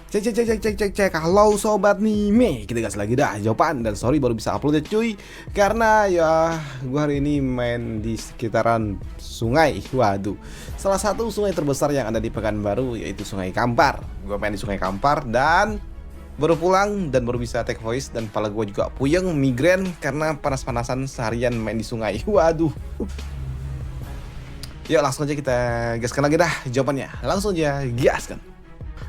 Cek. Halo sobat Nime, kita gas lagi dah jawaban. Dan sorry baru bisa upload ya cuy, karena ya gua hari ini main di sekitaran sungai. Waduh, salah satu sungai terbesar yang ada di Pekanbaru, yaitu Sungai Kampar. Gua main di Sungai Kampar dan baru pulang dan baru bisa take voice. Dan kepala gua juga puyeng, migrain karena panas-panasan seharian main di sungai. Waduh. Yuk langsung aja kita gaskan lagi dah jawabannya. Langsung aja gaskan.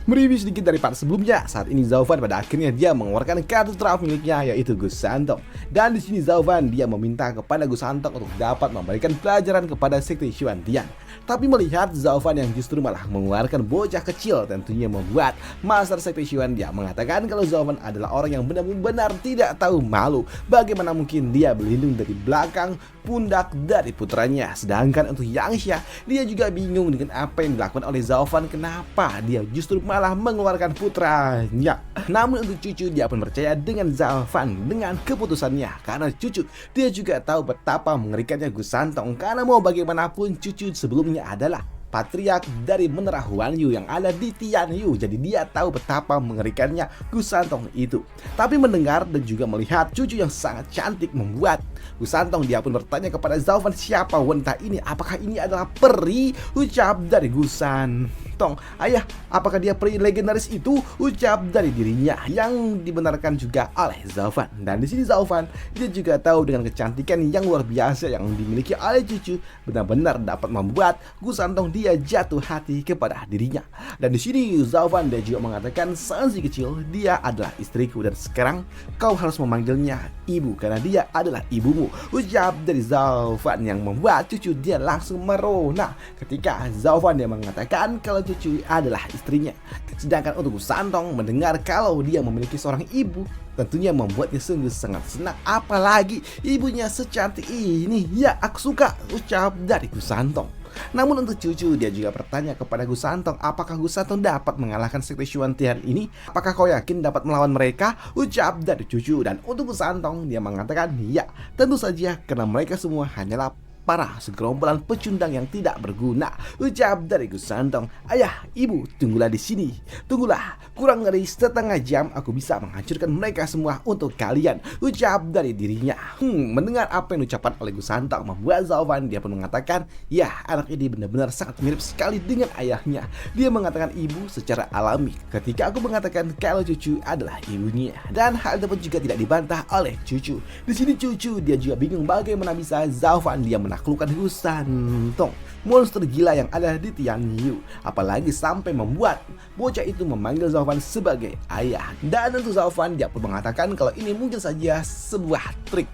Mereview sedikit dari part sebelumnya. Saat ini Zauvan pada akhirnya dia mengeluarkan kartu traf miliknya, yaitu Gus Santong. Dan di sini Zauvan dia meminta kepada Gus Santong untuk dapat memberikan pelajaran kepada Sekte Xuantian. Tapi melihat Zauvan yang justru malah mengeluarkan bocah kecil, tentunya membuat Master Sekte Xuan dia mengatakan kalau Zauvan adalah orang yang benar-benar tidak tahu malu. Bagaimana mungkin dia berlindung dari belakang pundak dari putranya. Sedangkan untuk Yangsha, dia juga bingung dengan apa yang dilakukan oleh Zauvan. Kenapa dia justru malah mengeluarkan putranya. Namun untuk cucu dia pun percaya dengan Zauvan dengan keputusannya, karena cucu dia juga tahu betapa mengerikannya Gus Santong. Karena mau bagaimanapun cucu sebelumnya adalah patriark dari Menara Huanyu yang ada di Tianyu. Jadi dia tahu betapa mengerikannya Gus Santong itu. Tapi mendengar dan juga melihat cucu yang sangat cantik membuat Gus Santong dia pun bertanya kepada Zauvan, siapa wanita ini? Apakah ini adalah peri? Ucap dari Gus Santong, ayah, apakah dia peri legendaris itu? Ucap dari dirinya yang dibenarkan juga oleh Zauvan. Dan di sini Zauvan dia juga tahu dengan kecantikan yang luar biasa yang dimiliki oleh cucu benar-benar dapat membuat Gus Santong dia jatuh hati kepada dirinya. Dan di sini Zauvan dia juga mengatakan, Sanzi kecil, dia adalah istriku dan sekarang kau harus memanggilnya ibu karena dia adalah ibumu. Ucap dari Zauvan yang membuat cucu dia langsung merona ketika Zauvan dia mengatakan kalau cucu adalah istrinya. Sedangkan untuk Gus Santong mendengar kalau dia memiliki seorang ibu, tentunya membuatnya sungguh sangat senang. Apalagi ibunya secantik ini. Ya, aku suka, ucap dari Gus Santong. Namun untuk cucu dia juga bertanya kepada Gus Santong, apakah Gus Santong dapat mengalahkan Sekte Xuantian ini? Apakah kau yakin dapat melawan mereka? Ucap dari cucu. Dan untuk Gus Santong dia mengatakan, ya tentu saja karena mereka semua hanyalah para segerombolan pecundang yang tidak berguna. Ucap dari Gus Santong, ayah, ibu, tunggulah di sini. Tunggulah, kurang dari setengah jam aku bisa menghancurkan mereka semua untuk kalian. Ucap dari dirinya. Mendengar apa yang diucapkan oleh Gus Santong membuat Zauvan dia pun mengatakan, ya anak ini benar-benar sangat mirip sekali dengan ayahnya. Dia mengatakan ibu secara alami ketika aku mengatakan kalau cucu adalah ibunya. Dan hal itu pun juga tidak dibantah oleh cucu. Di sini cucu dia juga bingung bagaimana bisa Zauvan dia menaklukkan Gus Santong, monster gila yang ada di Tianyu. Apalagi sampai membuat bocah itu memanggil Zauvan sebagai ayah. Dan tentu Zauvan dia pun mengatakan kalau ini mungkin saja sebuah trik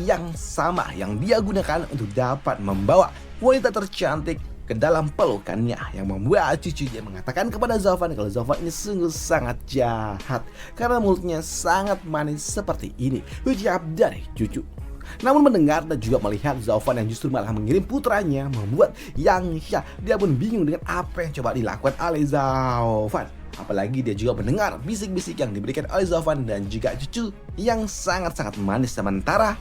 yang sama yang dia gunakan untuk dapat membawa wanita tercantik ke dalam pelukannya, yang membuat cucu dia mengatakan kepada Zauvan kalau Zauvan ini sungguh sangat jahat karena mulutnya sangat manis seperti ini. Ucap dari cucu. Namun mendengar dan juga melihat Zauvan yang justru malah mengirim putranya membuat Yangsha dia pun bingung dengan apa yang coba dilakukan oleh Zauvan. Apalagi dia juga mendengar bisik-bisik yang diberikan oleh Zauvan dan juga cucu yang sangat-sangat manis. Sementara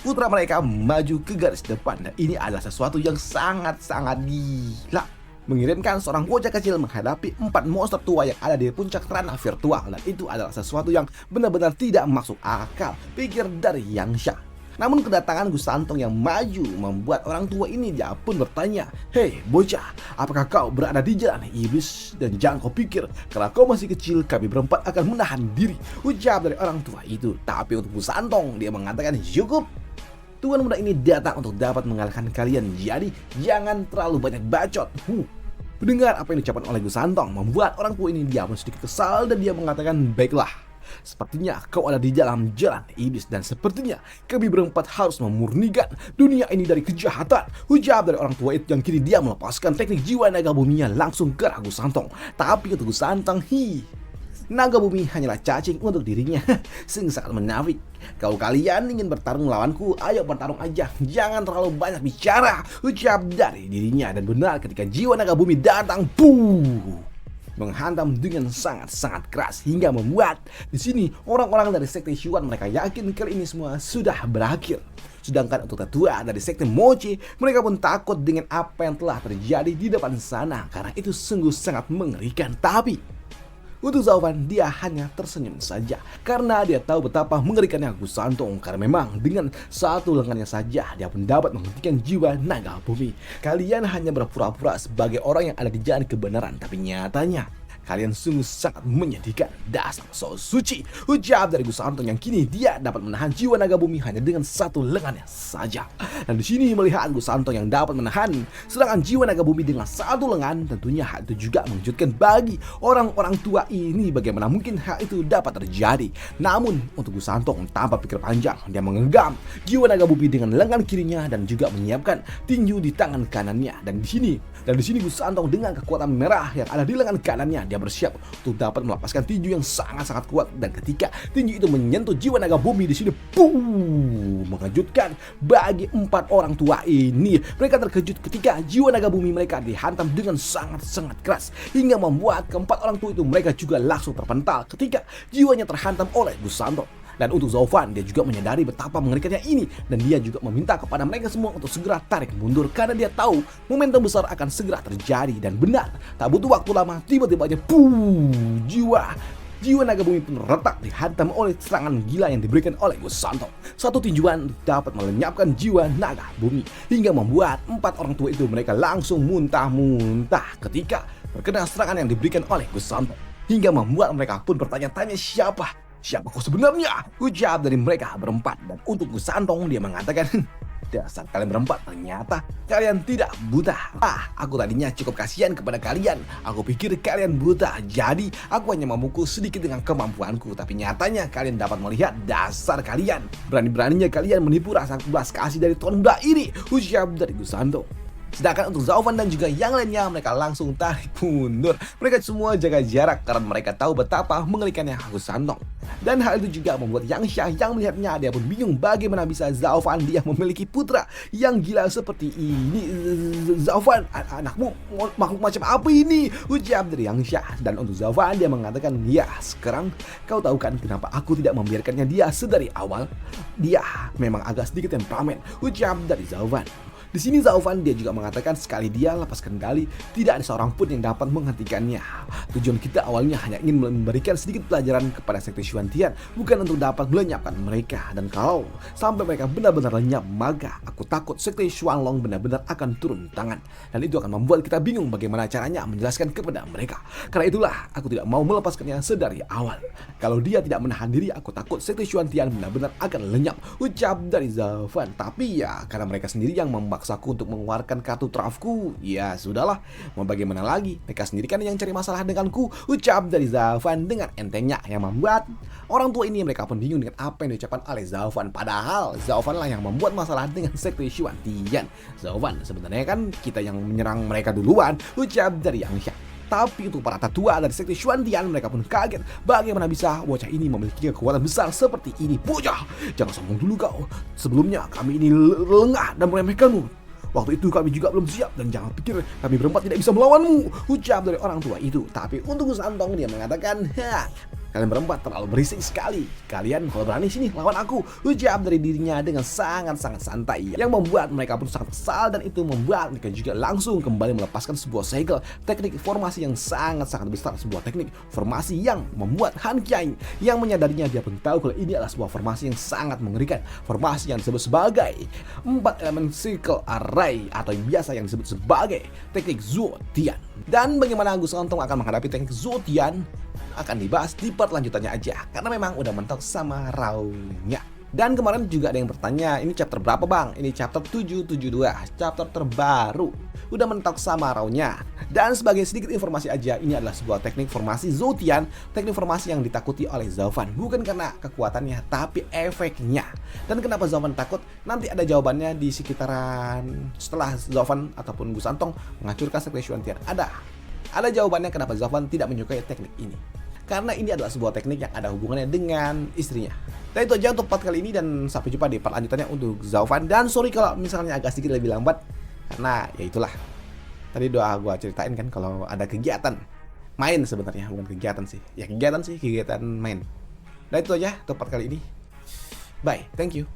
putra mereka maju ke garis depan, dan ini adalah sesuatu yang sangat-sangat gila. Mengirimkan seorang bocah kecil menghadapi 4 monster tua yang ada di puncak ranah virtual, dan itu adalah sesuatu yang benar-benar tidak masuk akal, pikir dari Yangsha. Namun kedatangan Gus Santong yang maju membuat orang tua ini dia pun bertanya, hei bocah, apakah kau berada di jalan iblis? Dan jangan kau pikir kalau kau masih kecil kami berempat akan menahan diri. Ucap dari orang tua itu. Tapi untuk Gus Santong dia mengatakan, cukup, Tuan muda ini datang untuk dapat mengalahkan kalian, jadi jangan terlalu banyak bacot. Mendengar apa yang diucapkan oleh Gus Santong membuat orang tua ini dia pun sedikit kesal dan dia mengatakan, baiklah, sepertinya kau ada di dalam jalan iblis dan sepertinya kami berempat harus memurnikan dunia ini dari kejahatan. Ucap dari orang tua itu yang kini dia melepaskan teknik jiwa naga buminya langsung ke Gus Santong. Tapi untuk Gus Santong, naga bumi hanyalah cacing untuk dirinya. Sungguh sangat menafik. Kalau kalian ingin bertarung melawanku, ayo bertarung aja, jangan terlalu banyak bicara. Ucap dari dirinya. Dan benar ketika jiwa naga bumi datang, menghantam dengan sangat-sangat keras hingga membuat di sini orang-orang dari Sekte Xuan mereka yakin kali ini semua sudah berakhir. Sedangkan untuk tetua dari Sekte Mochi, mereka pun takut dengan apa yang telah terjadi di depan sana karena itu sungguh sangat mengerikan. Tapi Untuk Zaufan, dia hanya tersenyum saja karena dia tahu betapa mengerikannya Gus Santong, karena memang dengan satu lengannya saja dia pun dapat menghentikan jiwa naga bumi. Kalian hanya berpura-pura sebagai orang yang ada di jalan kebenaran, tapi nyatanya kalian sungguh sangat menyedihkan. Dasar so suci, ucap dari Gus Santong yang kini dia dapat menahan jiwa naga bumi hanya dengan satu lengannya saja. Dan di sini melihat Gus Santong yang dapat menahan serangan jiwa naga bumi dengan satu lengan, tentunya hal itu juga mengejutkan bagi orang-orang tua ini. Bagaimana mungkin hal itu dapat terjadi? Namun untuk Gus Santong tanpa pikir panjang, dia menggenggam jiwa naga bumi dengan lengan kirinya dan juga menyiapkan tinju di tangan kanannya. Dan di sini Gus Santong dengan kekuatan merah yang ada di lengan kanannya, dia bersiap untuk dapat melepaskan tinju yang sangat-sangat kuat. Dan ketika tinju itu menyentuh jiwa naga bumi di sini, mengejutkan bagi 4 orang tua ini. Mereka terkejut ketika jiwa naga bumi mereka dihantam dengan sangat-sangat keras, hingga membuat keempat orang tua itu mereka juga langsung terpental ketika jiwanya terhantam oleh Gus Santong. Dan untuk Zaufan, dia juga menyadari betapa mengerikannya ini, dan dia juga meminta kepada mereka semua untuk segera tarik mundur karena dia tahu momentum besar akan segera terjadi. Dan benar, tak butuh waktu lama, tiba-tiba aja jiwa naga bumi pun retak dihantam oleh serangan gila yang diberikan oleh Gus Santong. Satu tinjuan dapat melenyapkan jiwa naga bumi hingga membuat 4 orang tua itu mereka langsung muntah-muntah ketika terkena serangan yang diberikan oleh Gus Santong, hingga membuat mereka pun bertanya-tanya Siapa kau sebenarnya? Ucap dari mereka berempat. Dan untuk Gus Santong, dia mengatakan, dasar kalian berempat, ternyata kalian tidak buta. Aku tadinya cukup kasihan kepada kalian. Aku pikir kalian buta, jadi aku hanya memukul sedikit dengan kemampuanku. Tapi nyatanya kalian dapat melihat dasar kalian. Berani-beraninya kalian menipu rasa belas kasih dari tuan muda ini. Ucap dari Gus Santong. Sedangkan untuk Zaufan dan juga yang lainnya, mereka langsung tarik mundur. Mereka semua jaga jarak karena mereka tahu betapa mengerikannya Gus Santong. Dan hal itu juga membuat Yang Syah yang melihatnya, dia pun bingung bagaimana bisa Zaufan dia memiliki putra yang gila seperti ini. Zaufan, anakmu makhluk macam apa ini? Ucap dari Yang Syah. Dan untuk Zaufan, dia mengatakan, ya sekarang kau tahu kan kenapa aku tidak membiarkannya dia sedari awal? Dia memang agak sedikit temperamen. Ucap dari Zaufan. Di sini Zaufan dia juga mengatakan sekali dia lepas kendali, tidak ada seorang pun yang dapat menghentikannya. Tujuan kita awalnya hanya ingin memberikan sedikit pelajaran kepada Sekte Xuantian, bukan untuk dapat melenyapkan mereka. Dan kalau sampai mereka benar-benar lenyap, maka aku takut Sekte Xuanlong benar-benar akan turun tangan. Dan itu akan membuat kita bingung bagaimana caranya menjelaskan kepada mereka. Karena itulah aku tidak mau melepaskannya sedari awal. Kalau dia tidak menahan diri, aku takut Sekte Xuantian benar-benar akan lenyap. Ucap dari Zaufan. Tapi ya karena mereka sendiri yang memaksaku untuk mengeluarkan kartu trafku, ya sudahlah, mau bagaimana lagi, mereka sendiri kan yang cari masalah denganku. Ucap dari Zaufan dengan entengnya, yang membuat orang tua ini mereka pun bingung dengan apa yang diucapkan oleh Zaufan. Padahal Zaufan lah yang membuat masalah dengan Sekte Xuantian. Zaufan, sebenarnya kan kita yang menyerang mereka duluan. Ucap dari Yang Syah. Tapi untuk para tatua dari Sekte Xuantian, mereka pun kaget bagaimana bisa bocah ini memiliki kekuatan besar seperti ini. Bocah, jangan sombong dulu kau. Sebelumnya kami ini lengah dan meremehkanmu. Waktu itu kami juga belum siap, dan jangan pikir kami berempat tidak bisa melawanmu. Ucap dari orang tua itu. Tapi untuk Gus Santong, dia mengatakan, kalian berempat terlalu berisik sekali. Kalian kalau berani sini lawan aku. Ucap dari dirinya dengan sangat-sangat santai, yang membuat mereka pun sangat kesal. Dan itu membuat mereka juga langsung kembali melepaskan sebuah segel, teknik formasi yang sangat-sangat besar. Sebuah teknik formasi yang membuat Han Qiang yang menyadarinya, dia pun tahu kalau ini adalah sebuah formasi yang sangat mengerikan. Formasi yang disebut sebagai 4 elemen circle array, atau yang biasa yang disebut sebagai teknik Zuo Tian. Dan bagaimana Gus Santong akan menghadapi teknik Zuo Tian akan dibahas di part lanjutannya aja, karena memang udah mentok sama Rao-nya. Dan kemarin juga ada yang bertanya, ini chapter berapa bang? Ini chapter 772, chapter terbaru, udah mentok sama Rao-nya. Dan sebagai sedikit informasi aja, ini adalah sebuah teknik formasi Zuo Tian, teknik formasi yang ditakuti oleh Zaufan, bukan karena kekuatannya, tapi efeknya. Dan kenapa Zaufan takut? Nanti ada jawabannya di sekitaran setelah Zaufan ataupun Gus Santong menghancurkan Sekte Xuantian. Ada jawabannya kenapa Zaufan tidak menyukai teknik ini. Karena ini adalah sebuah teknik yang ada hubungannya dengan istrinya. Dan itu aja untuk part kali ini, dan sampai jumpa di part lanjutannya untuk Zaufan. Dan sorry kalau misalnya agak sedikit lebih lambat, karena ya itulah, tadi doa gue ceritain kan kalau ada kegiatan main, sebenarnya bukan kegiatan sih. Ya kegiatan sih, kegiatan main. Dan itu aja untuk part kali ini. Bye, thank you.